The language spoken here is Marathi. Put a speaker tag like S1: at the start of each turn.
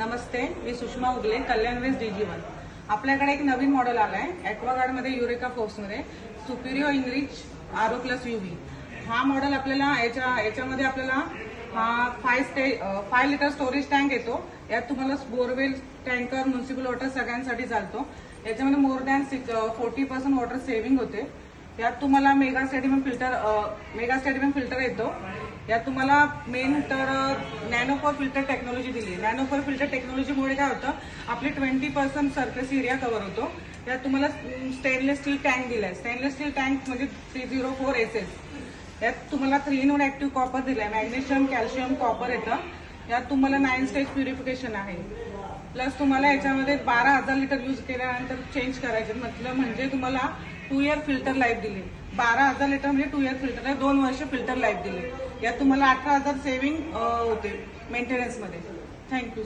S1: नमस्ते, मी सुषमा उगले, कल्याण वेस्ट DG1. आपल्याकडे एक नवीन मॉडेल आलाय ॲक्वागार्ड मध्ये, युरेका फोर्समध्ये सुपिरियो इनरिच RO+ UV. हा मॉडेल आपल्याला याच्यामध्ये आपल्याला हा 5 लिटर स्टोरेज टँक येतो. यात तुम्हाला बोरवेल, टँकर, म्युनिसिपल वॉटर सगळ्यांसाठी चालतो. याच्यामध्ये मोर दॅन 40% वॉटर सेव्हिंग होते. यात तुम्हाला मेगा स्टेडियम फिल्टर येतो. यात तुम्हाला मेन तर नॅनोपोर फिल्टर टेक्नॉलॉजी दिली. नॅनोपोर फिल्टर टेक्नॉलॉजीमुळे काय होतं, आपली 20% सरफेस एरिया कव्हर होतो. यात तुम्हाला स्टेनलेस स्टील टँक दिलाय. स्टेनलेस स्टील टँक म्हणजे 304 SS. यात तुम्हाला 3-in-1 ऍक्टिव्ह कॉपर दिलाय. मॅग्नेशियम, कॅल्शियम, कॉपर येतं. यात तुम्हाला 9 स्टेज प्युरिफिकेशन आहे. प्लस तुम्हाला याच्यामध्ये 12,000 लिटर यूज केल्यानंतर चेंज करायचे म्हणजे तुम्हाला 2 इयर फिल्टर लाईफ दिली. 12,000 लिटर म्हणजे 2 इयर फिल्टर, 2 वर्ष फिल्टर लाईफ दिली. यात तुम्हाला 18,000 सेव्हिंग होते मेंटेनन्समध्ये. थँक्यू.